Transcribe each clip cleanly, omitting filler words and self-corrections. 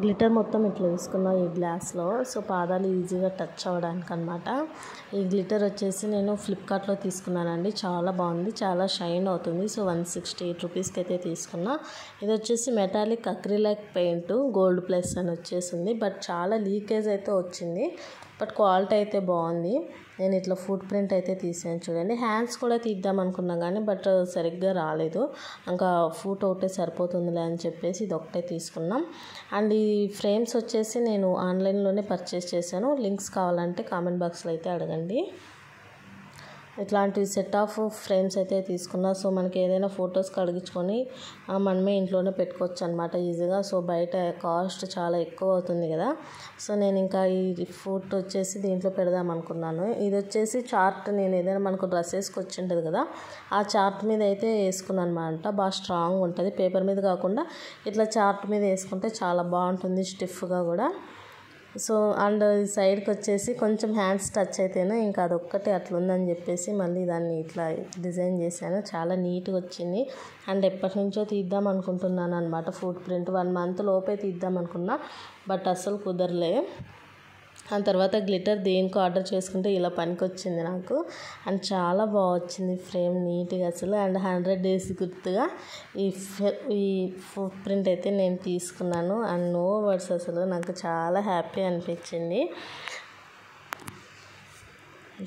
Glitter మొత్తం ఇట్లా వేసుకున్నా ఈ గ్లాస్లో. సో పాదాలు ఈజీగా టచ్ అవ్వడానికి అనమాట. ఈ గ్లిటర్ వచ్చేసి నేను ఫ్లిప్కార్ట్లో తీసుకున్నానండి. చాలా బాగుంది, చాలా షైన్ అవుతుంది. సో 168 రూపీస్కి అయితే తీసుకున్నా. ఇది వచ్చేసి metallic acrylic paint gold plus అని వచ్చేసింది. బట్ చాలా లీకేజ్ అయితే వచ్చింది. బట్ క్వాలిటీ అయితే బాగుంది. నేను ఇట్లా ఫుట్ ప్రింట్ అయితే తీసాను చూడండి. హ్యాండ్స్ కూడా తీద్దాం అనుకున్నా కానీ బట్ సరిగ్గా రాలేదు. ఇంకా ఫుట్ ఒకటే సరిపోతుందిలే అని చెప్పేసి ఇది ఒకటే తీసుకున్నాం. అండ్ ఈ ఫ్రేమ్స్ వచ్చేసి నేను ఆన్లైన్లోనే పర్చేస్ చేశాను. లింక్స్ కావాలంటే కామెంట్ బాక్స్లో అయితే అడగండి. ఇట్లాంటి సెట్ ఆఫ్ ఫ్రేమ్స్ అయితే తీసుకున్నా. సో మనకి ఏదైనా ఫొటోస్ కడిగించుకొని మనమే ఇంట్లోనే పెట్టుకోవచ్చు అనమాట ఈజీగా. సో బయట కాస్ట్ చాలా ఎక్కువ అవుతుంది కదా. సో నేను ఇంకా ఈ ఫుట్ వచ్చేసి దీంట్లో పెడదాం అనుకున్నాను. ఇది వచ్చేసి చార్ట్, నేను ఏదైనా మనకు డ్రెస్ వేసుకొచ్చి ఉంటుంది కదా, ఆ చార్ట్ మీద అయితే వేసుకున్నాను అనమాట. బాగా స్ట్రాంగ్ ఉంటుంది. పేపర్ మీద కాకుండా ఇట్లా చార్ట్ మీద వేసుకుంటే చాలా బాగుంటుంది, స్టిఫ్గా కూడా. సో అండ్ సైడ్కి వచ్చేసి కొంచెం హ్యాండ్స్ టచ్ అయితేనే ఇంకా అదొక్కటి అట్లా ఉందని చెప్పేసి మళ్ళీ దాన్ని ఇట్లా డిజైన్ చేశాను. చాలా నీట్గా వచ్చింది. అండ్ ఎప్పటి నుంచో తీద్దాం అనుకుంటున్నాను అనమాట ఫుట్ ప్రింట్. 1 మంత్ లోపే తీద్దాం అనుకున్నా బట్ అస్సలు కుదరలే. ఆ తర్వాత గ్లిటర్ దేనికి ఆర్డర్ చేసుకుంటే ఇలా పనికి వచ్చింది నాకు. అండ్ చాలా బాగా వచ్చింది ఫ్రేమ్ నీట్గా అసలు. అండ్ 100 days గుర్తుగా ఈ ఫుట్ ప్రింట్ అయితే నేను తీసుకున్నాను. అండ్ నో వర్డ్స్, అసలు నాకు చాలా హ్యాపీ అనిపించింది.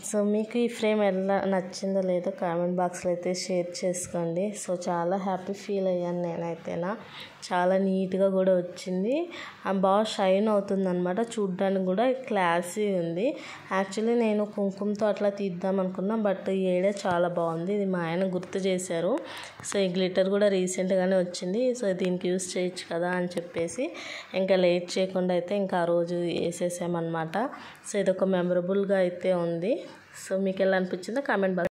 సో మీకు ఈ ఫ్రేమ్ ఎలా నచ్చిందో లేదో కామెంట్ బాక్స్లో అయితే షేర్ చేసుకోండి. సో చాలా హ్యాపీ ఫీల్ అయ్యాను నేనైతేనా. చాలా నీట్గా కూడా వచ్చింది. బాగా షైన్ అవుతుంది అనమాట. చూడ్డానికి కూడా క్లాసీ ఉంది. యాక్చువల్లీ నేను కుంకుమతో అట్లా తీద్దాం అనుకున్నా బట్ ఈ ఏడే చాలా బాగుంది. ఇది మా ఆయన గుర్తు చేశారు. సో ఈ గ్లిటర్ కూడా రీసెంట్గానే వచ్చింది. సో దీనికి యూస్ చేయొచ్చు కదా అని చెప్పేసి ఇంకా లేట్ చేయకుండా అయితే ఇంకా ఆ రోజు వేసేసామన్నమాట. సో ఇదొక మెమరబుల్గా అయితే ఉంది. సో మీకు ఎలా అనిపించిందో కామెంట్ బాక్స్